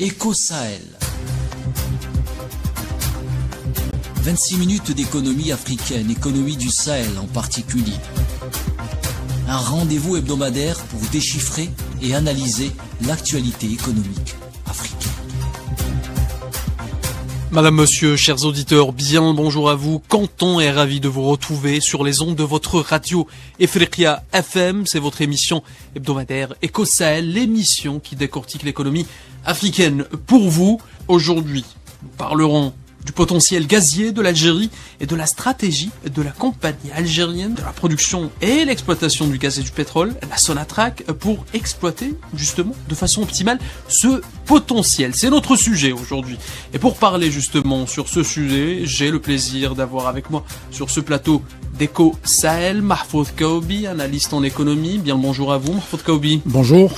Éco-Sahel. 26 minutes d'économie africaine, économie du Sahel en particulier. Un rendez-vous hebdomadaire pour déchiffrer et analyser l'actualité économique africaine. Madame, monsieur, chers auditeurs, bien le bonjour à vous. Canton est ravi de vous retrouver sur les ondes de votre radio Efriqiya FM. C'est votre émission hebdomadaire Éco-Sahel, l'émission qui décortique l'économie africaine pour vous. Aujourd'hui, nous parlerons du potentiel gazier de l'Algérie et de la stratégie de la compagnie algérienne de la production et l'exploitation du gaz et du pétrole, la Sonatrach, pour exploiter justement de façon optimale ce potentiel. C'est notre sujet aujourd'hui. Et pour parler justement sur ce sujet, j'ai le plaisir d'avoir avec moi sur ce plateau d'Éco-Sahel Mahfoud Kaoubi, analyste en économie. Bien le bonjour à vous, Mahfoud Kaoubi. Bonjour.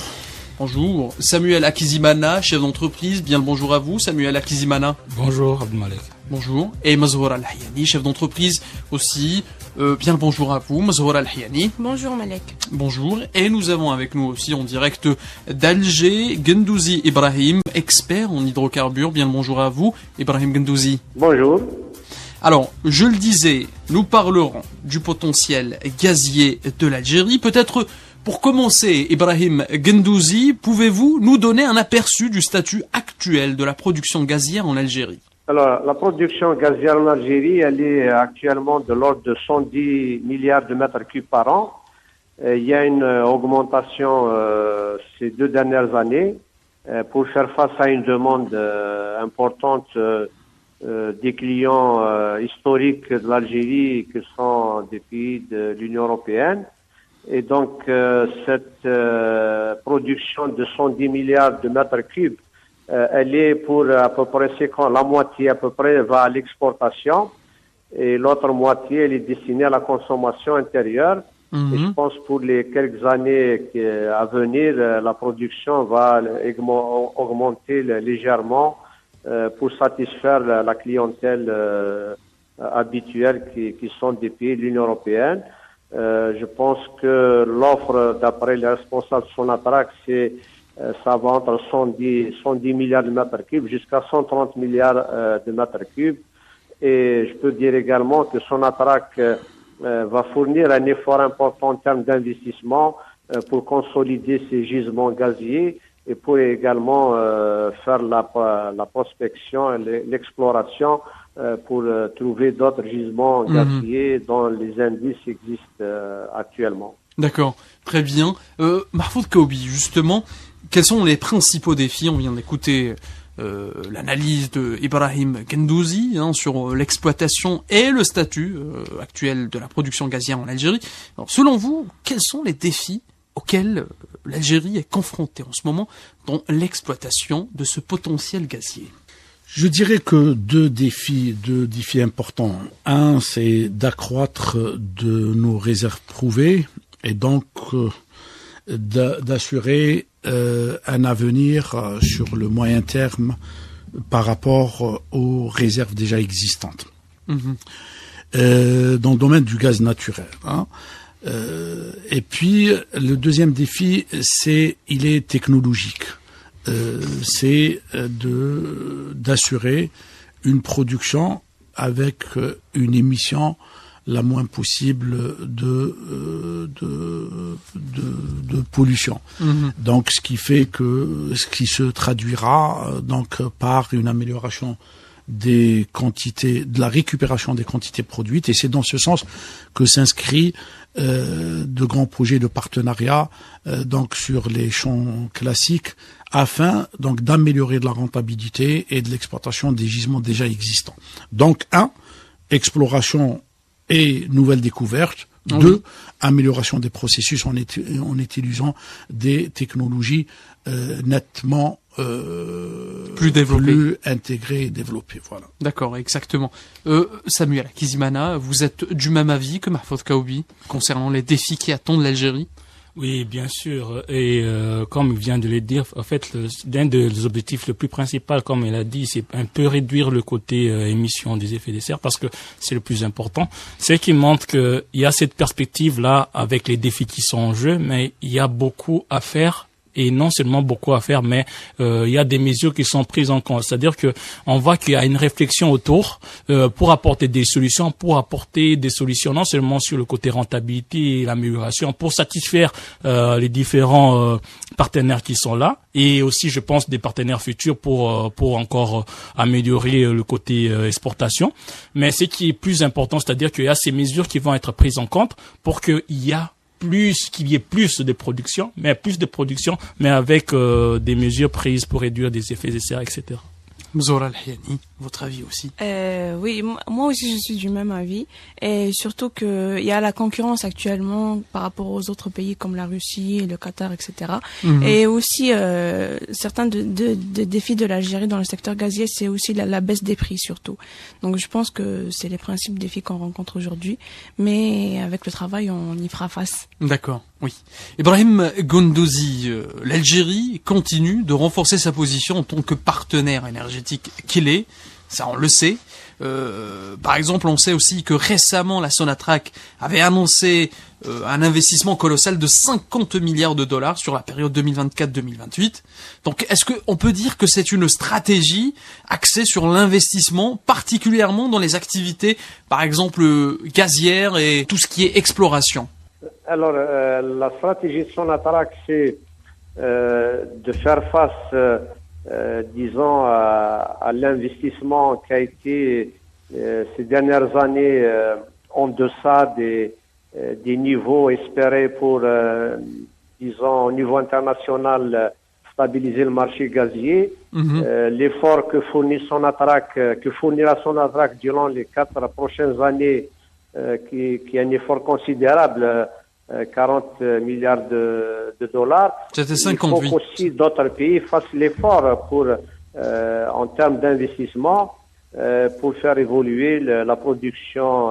Bonjour. Samuel Akizimana, chef d'entreprise. Bien le bonjour à vous, Samuel Akizimana. Bonjour, Abdelmalek. Bonjour. Et Mazhoura Al-Hayani, chef d'entreprise aussi. Bien le bonjour à vous, Mazhoura Al-Hayani. Bonjour, Malek. Bonjour. Et nous avons avec nous aussi en direct d'Alger, Gendouzi Ibrahim, expert en hydrocarbures. Bien le bonjour à vous, Ibrahim Gendouzi. Bonjour. Alors, je le disais, nous parlerons du potentiel gazier de l'Algérie. Peut-être pour commencer, Ibrahim Gendouzi, pouvez-vous nous donner un aperçu du statut actuel de la production gazière en Algérie? Alors, la production gazière en Algérie, elle est actuellement de l'ordre de 110 milliards de mètres cubes par an. Il y a une augmentation ces 2 dernières années pour faire face à une demande importante des clients historiques de l'Algérie qui sont des pays de l'Union européenne. Et donc, cette production de 110 milliards de mètres cubes, elle est pour à peu près, c'est quand la moitié à peu près va à l'exportation et l'autre moitié, elle est destinée à la consommation intérieure. Et je pense pour les quelques années à venir, la production va augmenter légèrement pour satisfaire la clientèle habituelle qui sont des pays de l'Union européenne. Je pense que l'offre, d'après les responsables de Sonatrach, ça va entre 110 milliards de mètres cubes jusqu'à 130 milliards de mètres cubes. Et je peux dire également que Sonatrach va fournir un effort important en termes d'investissement pour consolider ses gisements gaziers et pour également faire la prospection et l'exploration pour trouver d'autres gisements gaziers dont les indices existent actuellement. D'accord, très bien. Mahfoud Kaoubi, justement, quels sont les principaux défis? On vient d'écouter l'analyse de Ibrahim Gendouzi sur l'exploitation et le statut actuel de la production gazière en Algérie. Alors, selon vous, quels sont les défis auxquels l'Algérie est confrontée en ce moment dans l'exploitation de ce potentiel gazier? Je dirais que deux défis importants. Un, c'est d'accroître de nos réserves prouvées et donc d'assurer un avenir sur le moyen terme par rapport aux réserves déjà existantes. Dans le domaine du gaz naturel. Et puis, le deuxième défi, il est technologique. C'est d'assurer une production avec une émission la moins possible de pollution. Donc, ce qui se traduira donc par une amélioration de la récupération des quantités produites, et c'est dans ce sens que s'inscrit de grands projets de partenariat donc sur les champs classiques afin donc d'améliorer de la rentabilité et de l'exploitation des gisements déjà existants. Donc exploration et nouvelles découvertes. 2, amélioration des processus en utilisant des technologies nettement plus intégrées et développées. Voilà. D'accord, exactement. Samuel Akizimana, vous êtes du même avis que Mahfoud Kaoubi concernant les défis qui attendent l'Algérie? Oui, bien sûr. Et comme il vient de le dire, en fait, l'un des objectifs le plus principal, comme il a dit, c'est un peu réduire le côté émission des effets de serre, parce que c'est le plus important. C'est qui montre qu'il y a cette perspective-là avec les défis qui sont en jeu, mais il y a beaucoup à faire et non seulement beaucoup à faire, mais il y a des mesures qui sont prises en compte. C'est-à-dire que on voit qu'il y a une réflexion autour pour apporter des solutions non seulement sur le côté rentabilité et l'amélioration, pour satisfaire les différents partenaires qui sont là, et aussi, je pense, des partenaires futurs pour encore améliorer le côté exportation. Mais ce qui est plus important, c'est-à-dire qu'il y a ces mesures qui vont être prises en compte pour qu'il y ait plus de production, mais avec des mesures prises pour réduire des effets de serre, etc. Mzoura Al-Hayani, votre avis aussi? Oui, moi aussi je suis du même avis, et surtout que il y a la concurrence actuellement par rapport aux autres pays comme la Russie, le Qatar, etc. Et aussi certains de défis de l'Algérie dans le secteur gazier, c'est aussi la baisse des prix surtout. Donc je pense que c'est les principaux défis qu'on rencontre aujourd'hui, mais avec le travail on y fera face. D'accord, oui. Ibrahim Gundouzi, l'Algérie continue de renforcer sa position en tant que partenaire énergétique qu'il est, ça on le sait. Par exemple, on sait aussi que récemment la Sonatrach avait annoncé un investissement colossal de 50 milliards de dollars sur la période 2024-2028. Donc est-ce qu'on peut dire que c'est une stratégie axée sur l'investissement, particulièrement dans les activités, par exemple gazières et tout ce qui est exploration? Alors, la stratégie de Sonatrach, c'est de faire face disons, à l'investissement qui a été ces dernières années en deçà des niveaux espérés pour, disons, au niveau international, stabiliser le marché gazier. L'effort que fournira Sonatrach durant les 4 prochaines années, qui est un effort considérable, 40 milliards de dollars. C'était 58. Il faut aussi d'autres pays fassent l'effort pour, en termes d'investissement, pour faire évoluer la production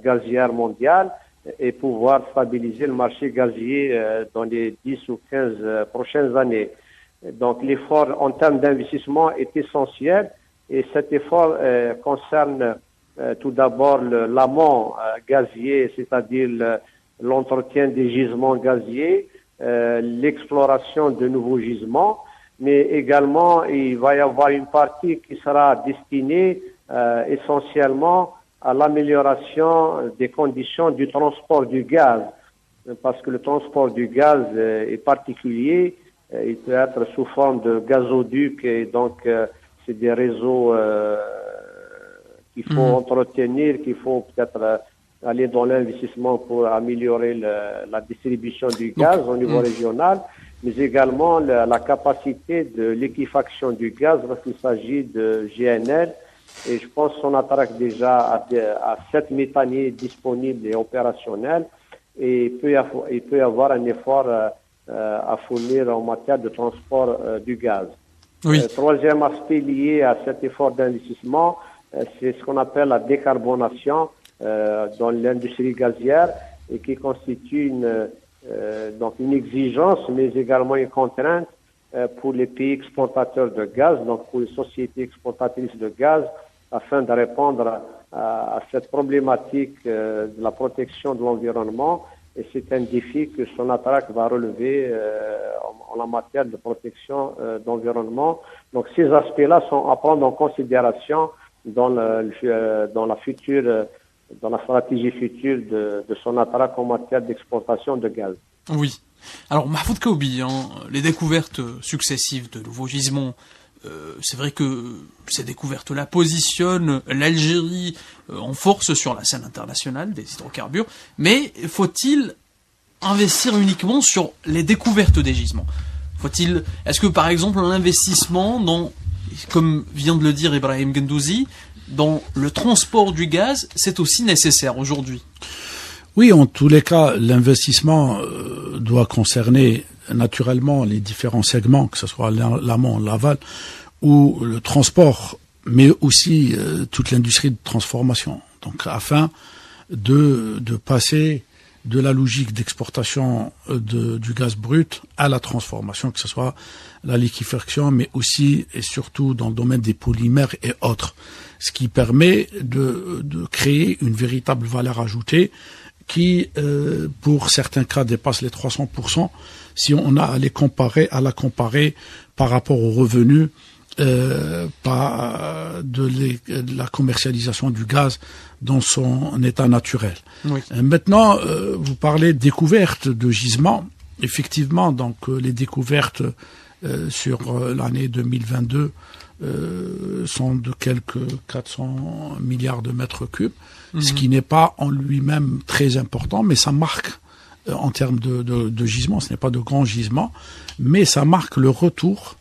gazière mondiale et pouvoir stabiliser le marché gazier dans les 10 ou 15 prochaines années. Donc l'effort en termes d'investissement est essentiel, et cet effort concerne tout d'abord l'amont gazier, c'est-à-dire l'entretien des gisements gaziers, l'exploration de nouveaux gisements, mais également il va y avoir une partie qui sera destinée essentiellement à l'amélioration des conditions du transport du gaz, parce que le transport du gaz est particulier, il peut être sous forme de gazoduc, et donc c'est des réseaux qu'il faut entretenir, qu'il faut peut-être aller dans l'investissement pour améliorer la distribution du gaz au niveau régional, mais également la capacité de liquéfaction du gaz lorsqu'il s'agit de GNL. Et je pense qu'on Sonatrach déjà à 7 méthaniers disponibles et opérationnels, et il peut y avoir un effort à fournir en matière de transport du gaz. Oui. Troisième aspect lié à cet effort d'investissement, c'est ce qu'on appelle la décarbonation dans l'industrie gazière, et qui constitue donc une exigence, mais également une contrainte pour les pays exportateurs de gaz, donc pour les sociétés exportatrices de gaz, afin de répondre à cette problématique de la protection de l'environnement. Et c'est un défi que Sonatrach va relever en la matière de protection d'environnement. Donc ces aspects-là sont à prendre en considération dans la stratégie future de Sonatrach en matière d'exportation de gaz. Oui. Alors, Mahfoud Kaoubi, les découvertes successives de nouveaux gisements, c'est vrai que ces découvertes-là positionnent l'Algérie en force sur la scène internationale des hydrocarbures, mais faut-il investir uniquement sur les découvertes des gisements? Est-ce que par exemple l'investissement dans, comme vient de le dire Ibrahim Gundouzi, dans le transport du gaz, c'est aussi nécessaire aujourd'hui? Oui, en tous les cas, l'investissement doit concerner naturellement les différents segments, que ce soit l'amont, l'aval, ou le transport, mais aussi toute l'industrie de transformation. Donc, afin de passer de la logique d'exportation du gaz brut à la transformation, que ce soit la liquéfaction, mais aussi et surtout dans le domaine des polymères et autres. Ce qui permet de créer une véritable valeur ajoutée qui, pour certains cas, dépasse les 300%, si on a à la comparer par rapport aux revenus de la commercialisation du gaz dans son état naturel. Oui. Maintenant, vous parlez de découverte de gisements. Effectivement, donc les découvertes sur l'année 2022 sont de quelques 400 milliards de mètres cubes, ce qui n'est pas en lui-même très important, mais ça marque en termes de gisements, ce n'est pas de grands gisements, mais ça marque le retour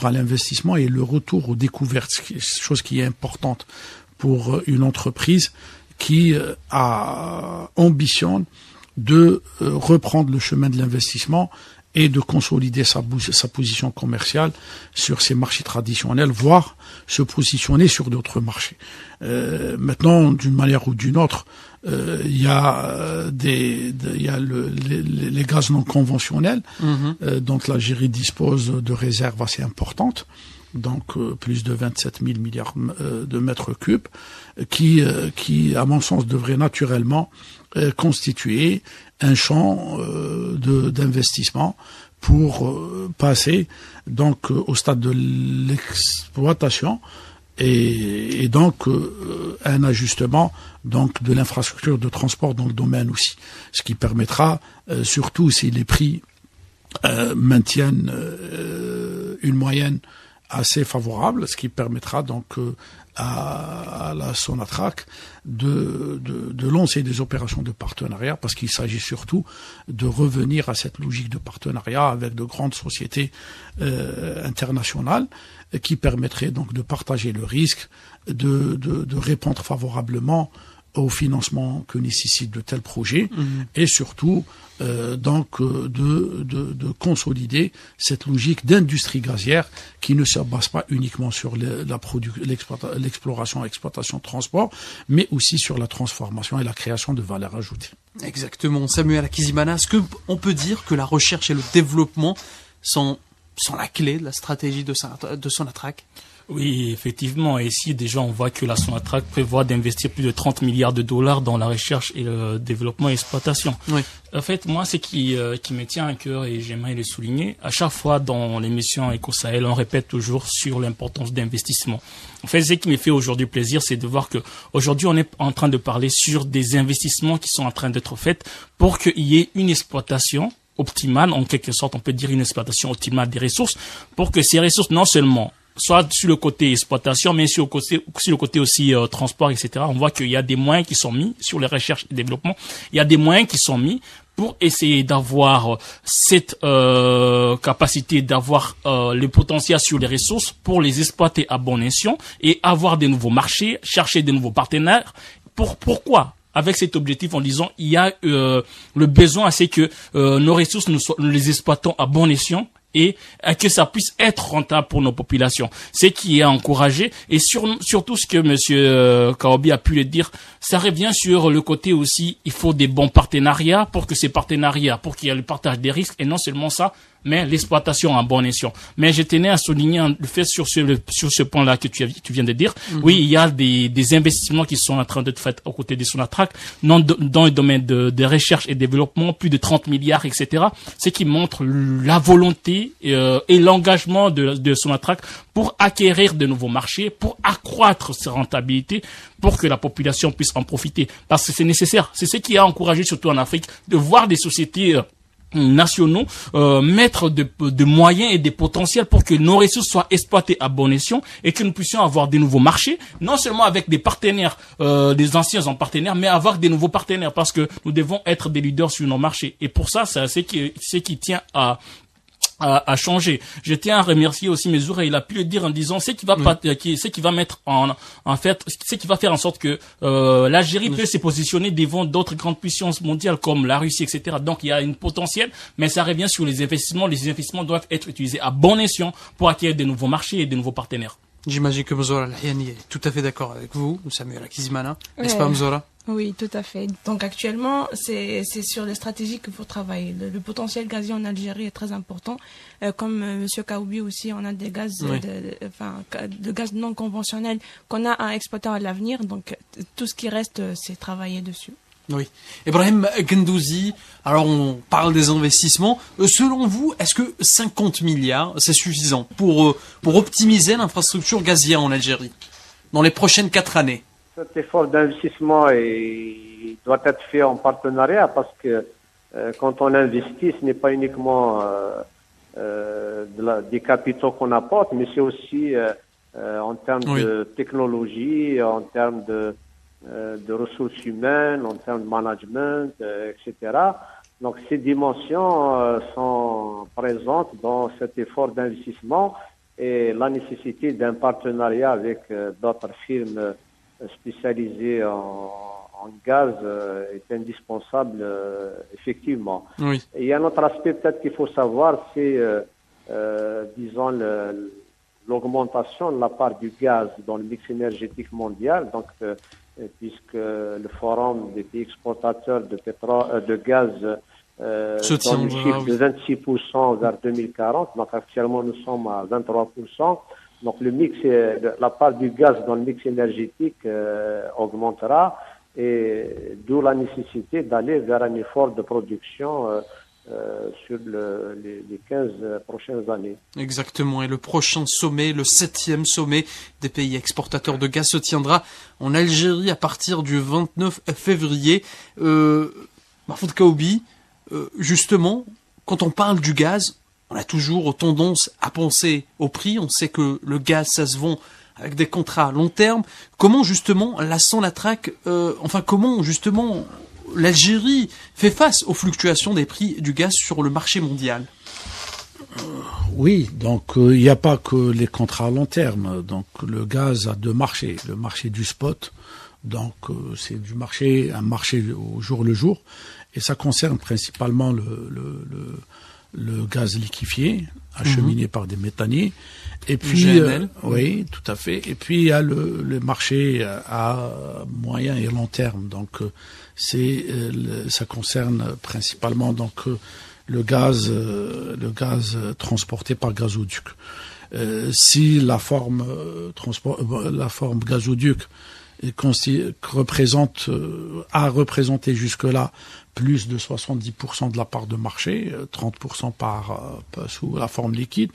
à l'investissement et le retour aux découvertes, chose qui est importante pour une entreprise qui ambitionne de reprendre le chemin de l'investissement et de consolider sa position commerciale sur ces marchés traditionnels, voire se positionner sur d'autres marchés. Maintenant, d'une manière ou d'une autre, il y a les gaz non conventionnels, dont l'Algérie dispose de réserves assez importantes, donc plus de 27 000 milliards de mètres cubes, qui, à mon sens, devraient naturellement constituer un champ d'investissement pour passer donc au stade de l'exploitation et donc un ajustement donc de l'infrastructure de transport dans le domaine aussi, ce qui permettra surtout si les prix maintiennent une moyenne assez favorable, ce qui permettra donc à la Sonatrach de lancer des opérations de partenariat, parce qu'il s'agit surtout de revenir à cette logique de partenariat avec de grandes sociétés internationales qui permettraient donc de partager le risque, de répondre favorablement au financement que nécessitent de tels projets et surtout donc de consolider cette logique d'industrie gazière qui ne se base pas uniquement sur l'exploration, exploitation, transport, mais aussi sur la transformation et la création de valeur ajoutée. Exactement. Samuel Akizimana, est-ce qu'on peut dire que la recherche et le développement sont la clé de la stratégie de Sonatrach? Oui, effectivement. Et ici, déjà, on voit que la Sonatrach prévoit d'investir plus de 30 milliards de dollars dans la recherche et le développement et l'exploitation. Oui. En fait, moi, ce qui me tient à cœur, et j'aimerais le souligner, à chaque fois dans l'émission Eco-Sahel, on répète toujours sur l'importance d'investissement. En fait, ce qui me fait aujourd'hui plaisir, c'est de voir que aujourd'hui, on est en train de parler sur des investissements qui sont en train d'être faits pour qu'il y ait une exploitation optimale, en quelque sorte, on peut dire une exploitation optimale des ressources, pour que ces ressources, non seulement soit sur le côté exploitation, mais sur le côté aussi transport, etc. On voit qu'il y a des moyens qui sont mis sur les recherches et développement. Il y a des moyens qui sont mis pour essayer d'avoir cette capacité d'avoir le potentiel sur les ressources pour les exploiter à bon escient et avoir des nouveaux marchés, chercher des nouveaux partenaires. Pourquoi ? Avec cet objectif en disant il y a le besoin, c'est que nos ressources nous les exploitons à bon escient et que ça puisse être rentable pour nos populations. C'est qui est encouragé et surtout ce que monsieur Kaobi a pu le dire, ça revient sur le côté aussi, il faut des bons partenariats pour qu'il y ait le partage des risques et non seulement ça, mais l'exploitation en bon escient. Mais je tenais à souligner le fait sur ce point-là que tu viens de dire. Oui, il y a des investissements qui sont en train d'être faits aux côtés de Sonatrach, dans le domaine de recherche et développement, plus de 30 milliards, etc. Ce qui montre la volonté et l'engagement de Sonatrach pour acquérir de nouveaux marchés, pour accroître ses rentabilités, pour que la population puisse en profiter. Parce que c'est nécessaire. C'est ce qui a encouragé, surtout en Afrique, de voir des sociétés nationaux mettre de moyens et des potentiels pour que nos ressources soient exploitées à bon escient et que nous puissions avoir des nouveaux marchés, non seulement avec des partenaires, des anciens en partenaires, mais avoir des nouveaux partenaires parce que nous devons être des leaders sur nos marchés. Et pour ça, c'est ce qui tient à changer. Je tiens à remercier aussi Mezoura, il a pu le dire en disant ce qui va mettre ce qui va faire en sorte que l'Algérie peut se positionner devant d'autres grandes puissances mondiales comme la Russie, etc. Donc il y a une potentiel, mais ça revient sur les investissements. Les investissements doivent être utilisés à bon escient pour acquérir de nouveaux marchés et de nouveaux partenaires. J'imagine que Mezoura Al-Hayani est tout à fait d'accord avec vous, Samuel Akizimana. N'est-ce pas, Mezoura? Oui, tout à fait. Donc actuellement, c'est sur les stratégies qu'il faut travailler. Le potentiel gazier en Algérie est très important. Comme Monsieur Kaoubi aussi, on a des gaz, de gaz non conventionnels qu'on a à exploiter à l'avenir. Donc tout ce qui reste, c'est travailler dessus. Oui. Ibrahim Gendouzi, alors on parle des investissements. Selon vous, est-ce que 50 milliards, c'est suffisant pour optimiser l'infrastructure gazière en Algérie dans les prochaines 4 années? Cet effort d'investissement il doit être fait en partenariat parce que quand on investit, ce n'est pas uniquement des capitaux qu'on apporte, mais c'est aussi en termes de technologie, en termes de ressources humaines, en termes de management, etc. Donc ces dimensions sont présentes dans cet effort d'investissement et la nécessité d'un partenariat avec d'autres firmes spécialisées en gaz est indispensable, effectivement. Oui. Et il y a un autre aspect peut-être qu'il faut savoir, c'est, disons, l'augmentation de la part du gaz dans le mix énergétique mondial. Donc, puisque le forum des pays exportateurs de gaz dans le chiffre de 26% vers 2040. Donc, actuellement, nous sommes à 23%. Donc, le mix, la part du gaz dans le mix énergétique augmentera, et d'où la nécessité d'aller vers un effort de production sur les 15 prochaines années. Exactement. Et le prochain sommet, le 7e sommet des pays exportateurs de gaz se tiendra en Algérie à partir du 29 février. Mahfoud Kaoubi, justement, quand on parle du gaz, on a toujours tendance à penser au prix. On sait que le gaz, ça se vend avec des contrats à long terme. Comment justement la Sonatrach, comment justement l'Algérie fait face aux fluctuations des prix du gaz sur le marché mondial? Oui, donc il n'y a pas que les contrats à long terme. Donc le gaz a deux marchés. Le marché du spot, donc c'est un marché au jour le jour, et ça concerne principalement le gaz liquéfié acheminé par des méthaniers. Et puis, oui, tout à fait. Et puis il y a le marché à moyen et long terme. Donc ça concerne principalement donc le gaz transporté par gazoduc. Si la forme gazoduc a représenté jusque-là plus de 70% de la part de marché, 30% sous la forme liquide,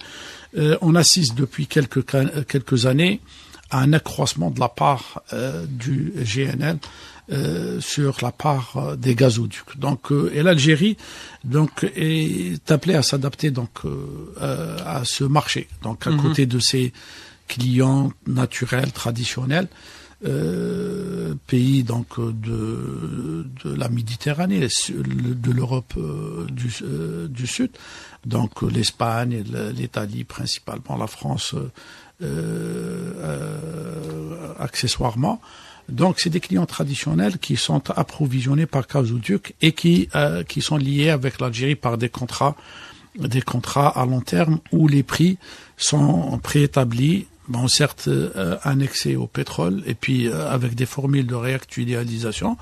on assiste depuis quelques années à un accroissement de la part du GNL sur la part des gazoducs. Donc, et l'Algérie donc est appelée à s'adapter donc à ce marché. Donc, à côté de ses clients naturels traditionnels, pays donc de la Méditerranée, de l'Europe du Sud, donc l'Espagne, l'Italie principalement, la France accessoirement. Donc c'est des clients traditionnels qui sont approvisionnés par gazoduc et qui sont liés avec l'Algérie par des contrats à long terme où les prix sont préétablis. Bon, certes, annexé au pétrole, et puis avec des formules de réactualisation.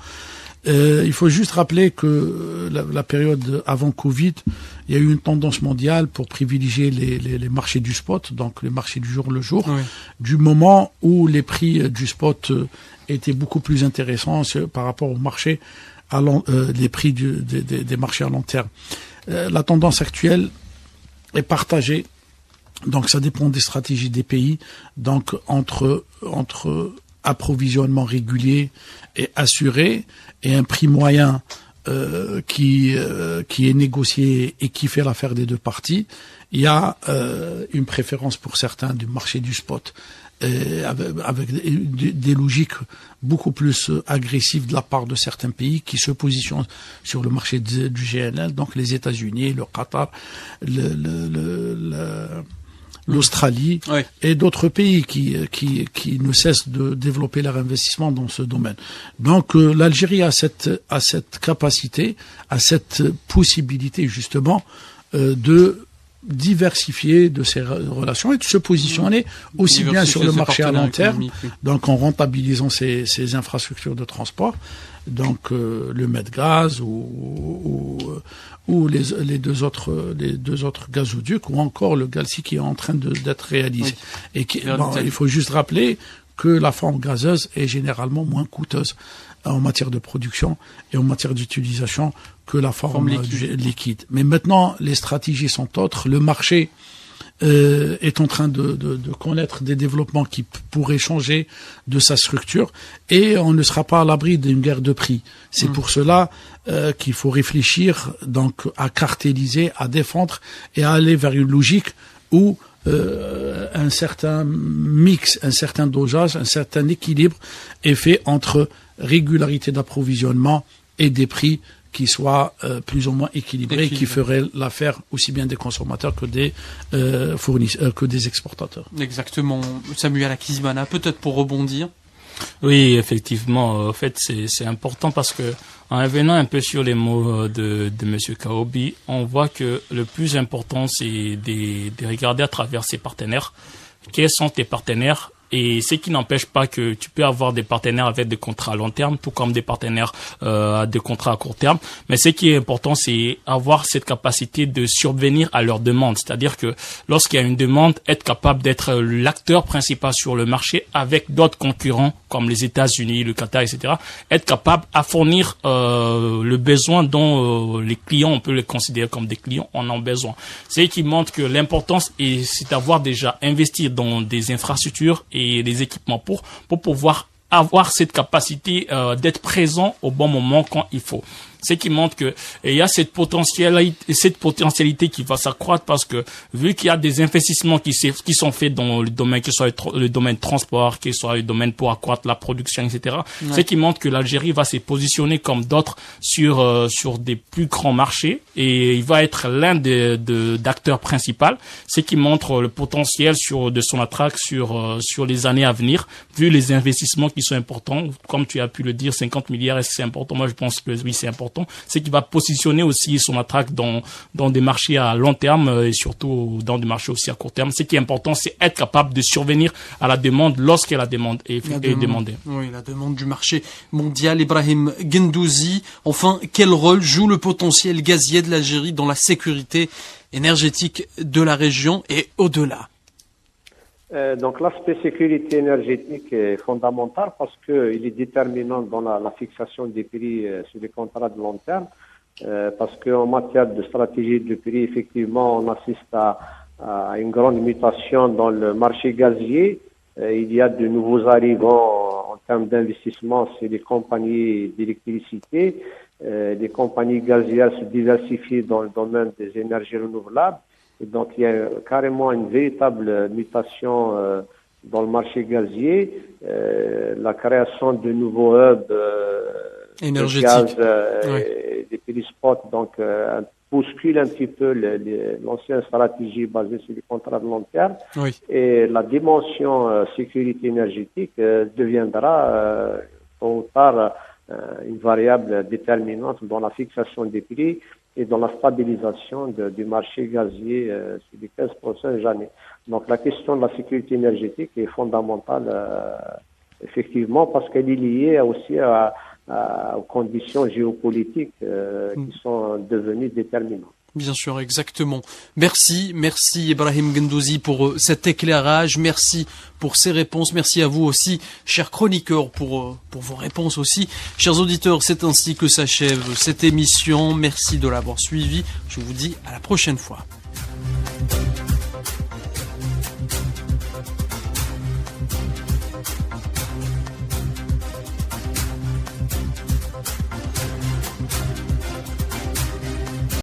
Il faut juste rappeler que la période avant Covid, il y a eu une tendance mondiale pour privilégier les marchés du spot, donc les marchés du jour le jour, oui. Du moment où les prix du spot étaient beaucoup plus intéressants par rapport aux marchés les prix des marchés à long terme. La tendance actuelle est partagée. Donc ça dépend des stratégies des pays. Donc entre approvisionnement régulier et assuré et un prix moyen qui est négocié et qui fait l'affaire des deux parties, il y a une préférence pour certains du marché du spot avec des logiques beaucoup plus agressives de la part de certains pays qui se positionnent sur le marché du GNL, donc les États-Unis, le Qatar, l'Australie, oui. Et d'autres pays qui ne cessent de développer leur investissement dans ce domaine. Donc l'Algérie a cette capacité, a cette possibilité justement de diversifier de ses relations et de se positionner aussi bien sur le marché à long terme, donc en rentabilisant ses infrastructures de transport, donc le Medgaz ou les deux autres gazoducs ou encore le Galci qui est en train d'être réalisé. Oui. Et il faut juste rappeler que la forme gazeuse est généralement moins coûteuse en matière de production et en matière d'utilisation que la forme liquide. Mais maintenant, les stratégies sont autres. Le marché est en train de connaître des développements qui pourraient changer de sa structure et on ne sera pas à l'abri d'une guerre de prix. C'est pour cela qu'il faut réfléchir donc à cartéliser, à défendre et à aller vers une logique où un certain mix, un certain dosage, un certain équilibre est fait entre régularité d'approvisionnement et des prix qui soient plus ou moins équilibrés, qui feraient l'affaire aussi bien des consommateurs que des fournisseurs, que des exportateurs. Exactement. Samuel Akizmana, peut-être pour rebondir. Oui, effectivement. En fait, c'est important parce que en revenant un peu sur les mots de Monsieur Kaobi, on voit que le plus important, c'est de regarder à travers ses partenaires. Quels sont tes partenaires? Et ce qui n'empêche pas que tu peux avoir des partenaires avec des contrats à long terme, tout comme des partenaires des contrats à court terme. Mais ce qui est important, c'est avoir cette capacité de subvenir à leurs demandes. C'est-à-dire que lorsqu'il y a une demande, être capable d'être l'acteur principal sur le marché avec d'autres concurrents comme les États-Unis, le Qatar, etc. Être capable à fournir le besoin dont les clients, on peut les considérer comme des clients, en ont besoin. C'est qui montre que l'importance c'est d'avoir déjà investi dans des infrastructures et des équipements pour pouvoir avoir cette capacité d'être présent au bon moment quand il faut. Ce qui montre que il y a cette potentialité qui va s'accroître parce que vu qu'il y a des investissements qui sont faits dans le domaine, que ce soit le domaine transport, que ce soit le domaine pour accroître la production, etc. Ouais. Ce qui montre que l'Algérie va se positionner comme d'autres sur des plus grands marchés et il va être l'un d'acteurs principaux. Ce qui montre le potentiel de son attraque sur les années à venir, vu les investissements qui sont importants. Comme tu as pu le dire, 50 milliards, est-ce que c'est important? Moi, je pense que oui, c'est important. C'est qu'il va positionner aussi son attraque dans des marchés à long terme et surtout dans des marchés aussi à court terme. Ce qui est important, c'est être capable de survenir à la demande lorsque la demande est demandée. Oui, la demande du marché mondial. Ibrahim Gendouzi, enfin, quel rôle joue le potentiel gazier de l'Algérie dans la sécurité énergétique de la région et au-delà? Donc l'aspect sécurité énergétique est fondamental parce qu'il est déterminant dans la fixation des prix sur les contrats de long terme. Parce qu'en matière de stratégie de prix, effectivement, on assiste à une grande mutation dans le marché gazier. Il y a de nouveaux arrivants en termes d'investissement, c'est les compagnies d'électricité. Les compagnies gazières se diversifient dans le domaine des énergies renouvelables. Et donc, il y a carrément une véritable mutation dans le marché gazier. La création de nouveaux hubs énergétiques, des prix spot, donc bouscule un petit peu l'ancienne stratégie basée sur les contrats de long terme. Oui. Et la dimension sécurité énergétique deviendra tôt ou tard une variable déterminante dans la fixation des prix et dans la stabilisation du marché gazier sur les 15 prochaines années. Donc la question de la sécurité énergétique est fondamentale, effectivement, parce qu'elle est liée aussi aux conditions géopolitiques qui sont devenues déterminantes. Bien sûr, exactement. Merci Ibrahim Gendouzi pour cet éclairage, merci pour ces réponses, merci à vous aussi, chers chroniqueurs, pour vos réponses aussi. Chers auditeurs, c'est ainsi que s'achève cette émission, merci de l'avoir suivi, je vous dis à la prochaine fois.